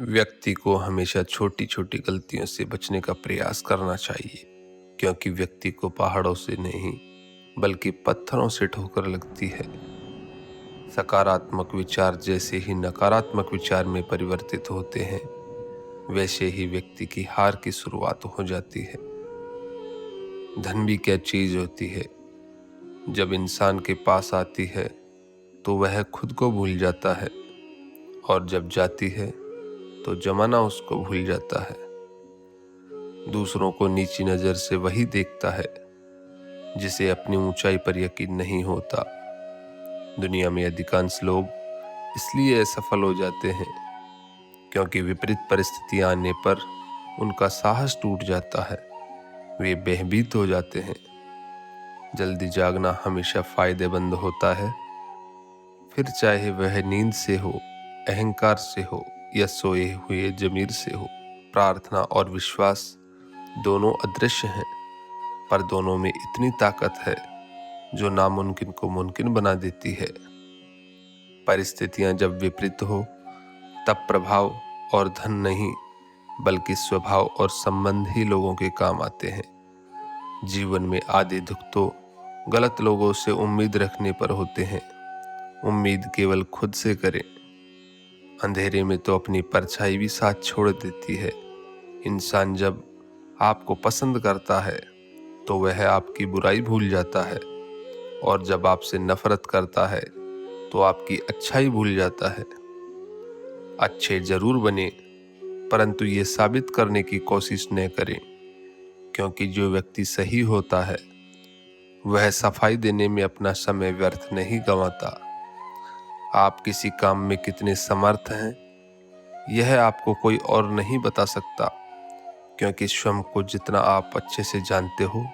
व्यक्ति को हमेशा छोटी छोटी गलतियों से बचने का प्रयास करना चाहिए, क्योंकि व्यक्ति को पहाड़ों से नहीं बल्कि पत्थरों से ठोकर लगती है। सकारात्मक विचार जैसे ही नकारात्मक विचार में परिवर्तित होते हैं, वैसे ही व्यक्ति की हार की शुरुआत हो जाती है। धन भी क्या चीज होती है, जब इंसान के पास आती है तो वह खुद को भूल जाता है, और जब जाती है तो जमाना उसको भूल जाता है। दूसरों को नीची नज़र से वही देखता है जिसे अपनी ऊंचाई पर यकीन नहीं होता। दुनिया में अधिकांश लोग इसलिए असफल हो जाते हैं क्योंकि विपरीत परिस्थितियां आने पर उनका साहस टूट जाता है, वे भयभीत हो जाते हैं। जल्दी जागना हमेशा फायदेमंद होता है, फिर चाहे वह नींद से हो, अहंकार से हो या सोए हुए जमीर से हो। प्रार्थना और विश्वास दोनों अदृश्य हैं, पर दोनों में इतनी ताकत है जो नामुमकिन को मुमकिन बना देती है। परिस्थितियां जब विपरीत हो, तब प्रभाव और धन नहीं बल्कि स्वभाव और संबंध ही लोगों के काम आते हैं। जीवन में आधे दुख तो गलत लोगों से उम्मीद रखने पर होते हैं। उम्मीद केवल खुद से करें, अंधेरे में तो अपनी परछाई भी साथ छोड़ देती है। इंसान जब आपको पसंद करता है तो वह आपकी बुराई भूल जाता है, और जब आपसे नफरत करता है तो आपकी अच्छाई भूल जाता है। अच्छे जरूर बने, परंतु ये साबित करने की कोशिश न करें, क्योंकि जो व्यक्ति सही होता है वह सफाई देने में अपना समय व्यर्थ नहीं गंवाता। आप किसी काम में कितने समर्थ हैं, यह आपको कोई और नहीं बता सकता, क्योंकि स्वयं को जितना आप अच्छे से जानते हो,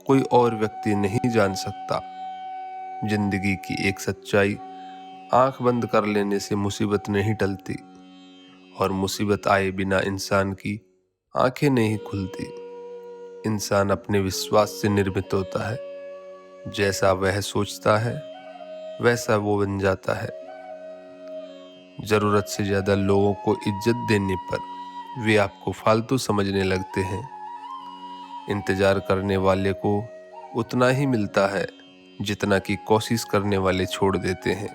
कोई और व्यक्ति नहीं जान सकता। जिंदगी की एक सच्चाई, आंख बंद कर लेने से मुसीबत नहीं टलती, और मुसीबत आए बिना इंसान की आंखें नहीं खुलती। इंसान अपने विश्वास से निर्मित होता है, जैसा वह सोचता है वैसा वो बन जाता है। जरूरत से ज्यादा लोगों को इज्जत देने पर वे आपको फालतू समझने लगते हैं। इंतजार करने वाले को उतना ही मिलता है जितना कि कोशिश करने वाले छोड़ देते हैं।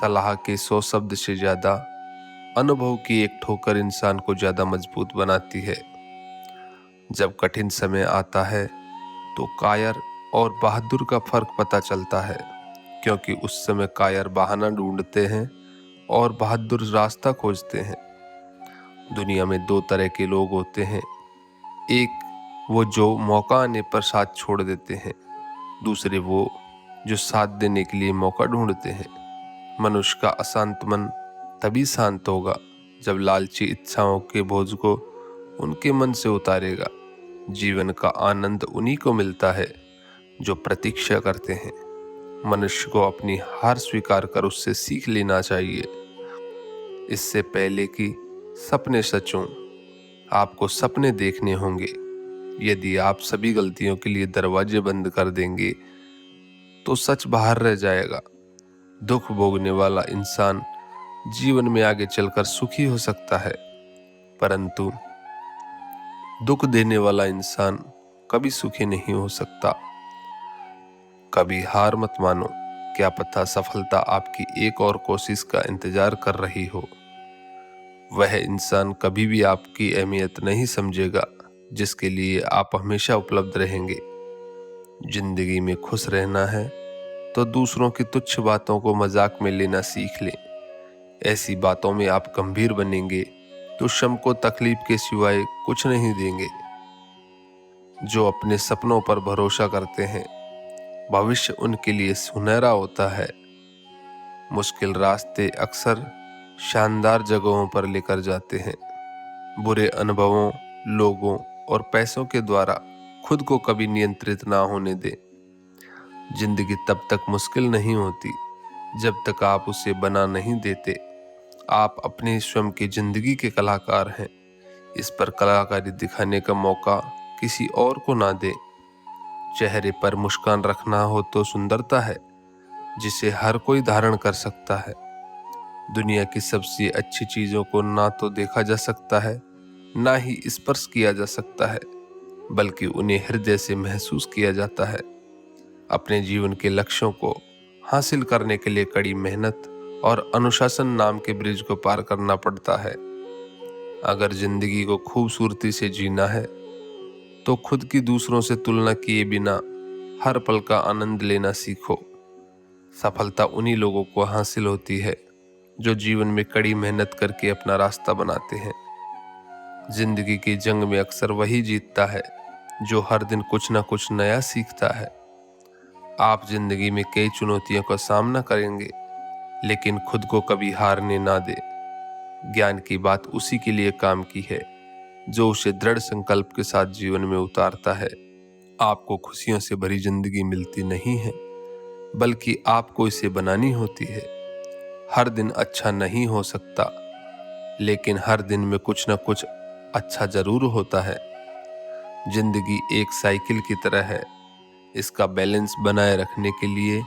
सलाह के 100 शब्द से ज्यादा अनुभव की एक ठोकर इंसान को ज्यादा मजबूत बनाती है। जब कठिन समय आता है तो कायर और बहादुर का फर्क पता चलता है, क्योंकि उस समय कायर बहाना ढूंढते हैं और बहादुर रास्ता खोजते हैं। दुनिया में 2 तरह के लोग होते हैं, एक वो जो मौका आने पर साथ छोड़ देते हैं, दूसरे वो जो साथ देने के लिए मौका ढूंढते हैं। मनुष्य का अशांत मन तभी शांत होगा जब लालची इच्छाओं के बोझ को उनके मन से उतारेगा। जीवन का आनंद उन्हीं को मिलता है जो प्रतीक्षा करते हैं। मनुष्य को अपनी हार स्वीकार कर उससे सीख लेना चाहिए। इससे पहले कि सपने सच हों, आपको सपने देखने होंगे। यदि आप सभी गलतियों के लिए दरवाजे बंद कर देंगे तो सच बाहर रह जाएगा। दुख भोगने वाला इंसान जीवन में आगे चलकर सुखी हो सकता है, परंतु दुख देने वाला इंसान कभी सुखी नहीं हो सकता। कभी हार मत मानो, क्या पता सफलता आपकी एक और कोशिश का इंतजार कर रही हो। वह इंसान कभी भी आपकी अहमियत नहीं समझेगा जिसके लिए आप हमेशा उपलब्ध रहेंगे। जिंदगी में खुश रहना है तो दूसरों की तुच्छ बातों को मजाक में लेना सीख लें। ऐसी बातों में आप गंभीर बनेंगे तो स्वयं को तकलीफ के सिवाय कुछ नहीं देंगे। जो अपने सपनों पर भरोसा करते हैं, भविष्य उनके लिए सुनहरा होता है। मुश्किल रास्ते अक्सर शानदार जगहों पर लेकर जाते हैं। बुरे अनुभवों, लोगों और पैसों के द्वारा खुद को कभी नियंत्रित ना होने दें। जिंदगी तब तक मुश्किल नहीं होती जब तक आप उसे बना नहीं देते। आप अपने स्वयं की जिंदगी के कलाकार हैं। इस पर कलाकारी दिखाने का मौका किसी और को ना दें। चेहरे पर मुस्कान रखना हो तो सुंदरता है जिसे हर कोई धारण कर सकता है। दुनिया की सबसे अच्छी चीज़ों को ना तो देखा जा सकता है, ना ही स्पर्श किया जा सकता है, बल्कि उन्हें हृदय से महसूस किया जाता है। अपने जीवन के लक्ष्यों को हासिल करने के लिए कड़ी मेहनत और अनुशासन नाम के ब्रिज को पार करना पड़ता है। अगर जिंदगी को खूबसूरती से जीना है तो खुद की दूसरों से तुलना किए बिना हर पल का आनंद लेना सीखो। सफलता उन्हीं लोगों को हासिल होती है जो जीवन में कड़ी मेहनत करके अपना रास्ता बनाते हैं। जिंदगी की जंग में अक्सर वही जीतता है जो हर दिन कुछ ना कुछ नया सीखता है। आप जिंदगी में कई चुनौतियों का सामना करेंगे, लेकिन खुद को कभी हारने ना दे। ज्ञान की बात उसी के लिए काम की है जो उसे दृढ़ संकल्प के साथ जीवन में उतारता है। आपको खुशियों से भरी जिंदगी मिलती नहीं है, बल्कि आपको इसे बनानी होती है। हर दिन अच्छा नहीं हो सकता, लेकिन हर दिन में कुछ न कुछ अच्छा जरूर होता है। जिंदगी एक साइकिल की तरह है, इसका बैलेंस बनाए रखने के लिए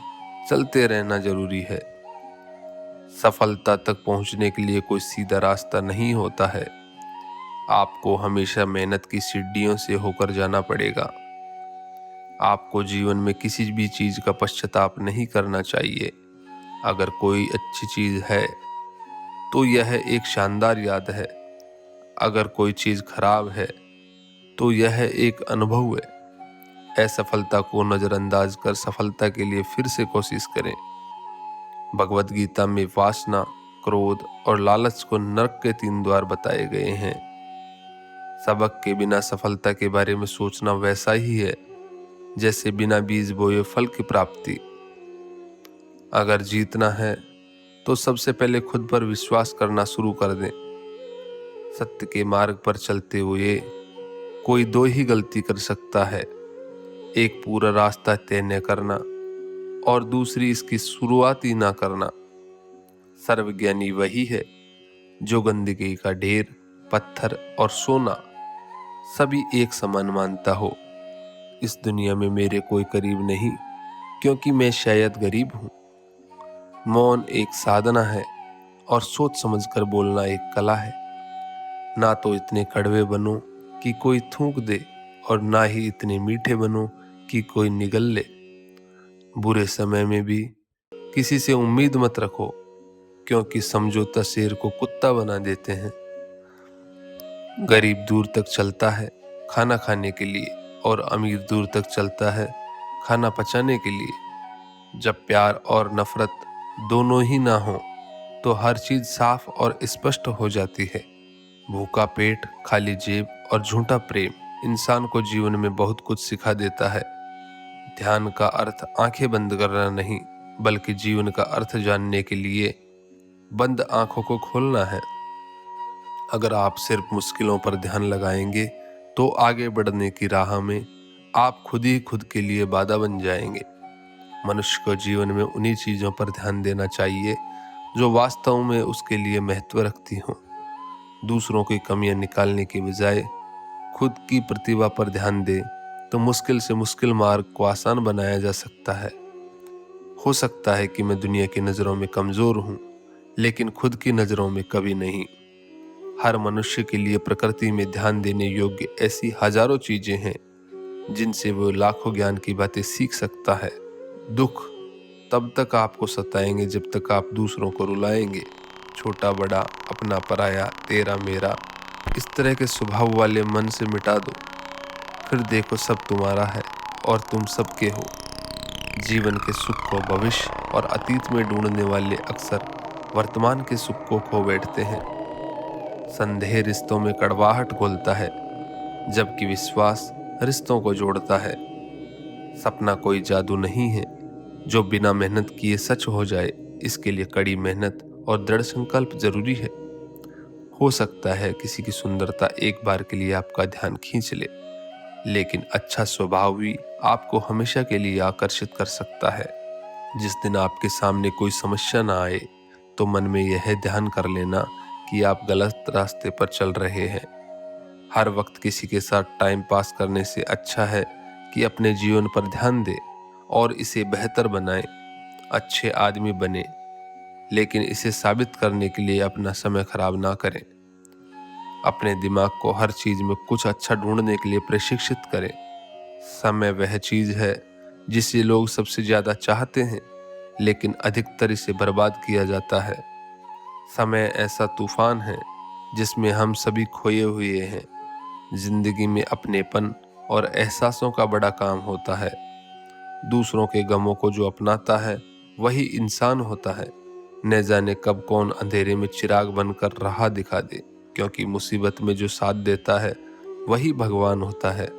चलते रहना जरूरी है। सफलता तक पहुंचने के लिए कोई सीधा रास्ता नहीं होता है, आपको हमेशा मेहनत की सीढ़ियों से होकर जाना पड़ेगा। आपको जीवन में किसी भी चीज का पश्चाताप नहीं करना चाहिए। अगर कोई अच्छी चीज है तो यह एक शानदार याद है, अगर कोई चीज खराब है तो यह एक अनुभव है। असफलता को नजरअंदाज कर सफलता के लिए फिर से कोशिश करें। भगवत गीता में वासना, क्रोध और लालच को नरक के 3 द्वार बताए गए हैं। सबक के बिना सफलता के बारे में सोचना वैसा ही है जैसे बिना बीज बोए फल की प्राप्ति। अगर जीतना है तो सबसे पहले खुद पर विश्वास करना शुरू कर दें। सत्य के मार्ग पर चलते हुए कोई 2 ही गलती कर सकता है, एक पूरा रास्ता तय न करना और दूसरी इसकी शुरुआत ही ना करना। सर्वज्ञानी वही है जो गंदगी का ढेर, पत्थर और सोना सभी एक समान मानता हो। इस दुनिया में मेरे कोई करीब नहीं, क्योंकि मैं शायद गरीब हूँ। मौन एक साधना है और सोच समझकर बोलना एक कला है। ना तो इतने कड़वे बनो कि कोई थूक दे, और ना ही इतने मीठे बनो कि कोई निगल ले। बुरे समय में भी किसी से उम्मीद मत रखो, क्योंकि समझौता शेर को कुत्ता बना देते हैं। गरीब दूर तक चलता है खाना खाने के लिए, और अमीर दूर तक चलता है खाना पचाने के लिए। जब प्यार और नफरत दोनों ही ना हो तो हर चीज साफ और स्पष्ट हो जाती है। भूखा पेट, खाली जेब और झूठा प्रेम इंसान को जीवन में बहुत कुछ सिखा देता है। ध्यान का अर्थ आंखें बंद करना नहीं, बल्कि जीवन का अर्थ जानने के लिए बंद आंखों को खोलना है। अगर आप सिर्फ मुश्किलों पर ध्यान लगाएंगे तो आगे बढ़ने की राह में आप खुद ही खुद के लिए बाधा बन जाएंगे। मनुष्य को जीवन में उन्हीं चीजों पर ध्यान देना चाहिए जो वास्तव में उसके लिए महत्व रखती हों। दूसरों की कमियां निकालने के बजाय खुद की प्रतिभा पर ध्यान दें तो मुश्किल से मुश्किल मार्ग को आसान बनाया जा सकता है। हो सकता है कि मैं दुनिया की नज़रों में कमज़ोर हूँ, लेकिन खुद की नज़रों में कभी नहीं। हर मनुष्य के लिए प्रकृति में ध्यान देने योग्य ऐसी हजारों चीजें हैं जिनसे वो लाखों ज्ञान की बातें सीख सकता है। दुख तब तक आपको सताएंगे जब तक आप दूसरों को रुलाएंगे। छोटा बड़ा, अपना पराया, तेरा मेरा, इस तरह के स्वभाव वाले मन से मिटा दो। फिर देखो सब तुम्हारा है और तुम सबके हो। जीवन के सुख को भविष्य और अतीत में ढूंढने वाले अक्सर वर्तमान के सुख को खो बैठते हैं। संदेह रिश्तों में कड़वाहट घोलता है, जबकि विश्वास रिश्तों को जोड़ता है। सपना कोई जादू नहीं है जो बिना मेहनत किए सच हो जाए। इसके लिए कड़ी मेहनत और दृढ़ संकल्प जरूरी है। हो सकता है किसी की सुंदरता एक बार के लिए आपका ध्यान खींच ले, लेकिन अच्छा स्वभाव भी आपको हमेशा के लिए आकर्षित कर सकता है। जिस दिन आपके सामने कोई समस्या ना आए तो मन में यह ध्यान कर लेना कि आप गलत रास्ते पर चल रहे हैं। हर वक्त किसी के साथ टाइम पास करने से अच्छा है कि अपने जीवन पर ध्यान दें और इसे बेहतर बनाएं। अच्छे आदमी बने, लेकिन इसे साबित करने के लिए अपना समय खराब ना करें। अपने दिमाग को हर चीज में कुछ अच्छा ढूंढने के लिए प्रशिक्षित करें। समय वह चीज है जिसे लोग सबसे ज्यादा चाहते हैं, लेकिन अधिकतर इसे बर्बाद किया जाता है। समय ऐसा तूफान है जिसमें हम सभी खोए हुए हैं। जिंदगी में अपनेपन और एहसासों का बड़ा काम होता है। दूसरों के गमों को जो अपनाता है वही इंसान होता है। न जाने कब कौन अंधेरे में चिराग बनकर राह दिखा दे, क्योंकि मुसीबत में जो साथ देता है वही भगवान होता है।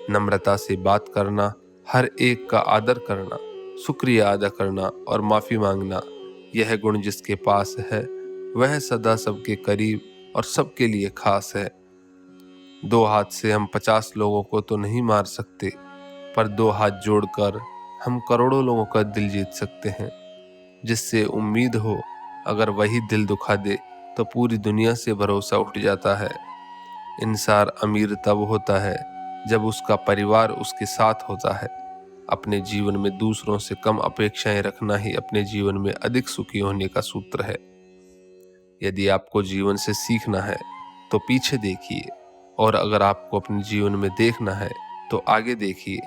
नम्रता से बात करना, हर एक का आदर करना, शुक्रिया अदा करना और माफी मांगना, यह गुण जिसके पास है वह सदा सबके करीब और सबके लिए खास है। 2 हाथ से हम 50 लोगों को तो नहीं मार सकते, पर 2 हाथ जोड़कर हम करोड़ों लोगों का दिल जीत सकते हैं। जिससे उम्मीद हो, अगर वही दिल दुखा दे तो पूरी दुनिया से भरोसा उठ जाता है। इंसान अमीर तब होता है जब उसका परिवार उसके साथ होता है। अपने जीवन में दूसरों से कम अपेक्षाएं रखना ही अपने जीवन में अधिक सुखी होने का सूत्र है। यदि आपको जीवन से सीखना है तो पीछे देखिए, और अगर आपको अपने जीवन में देखना है तो आगे देखिए।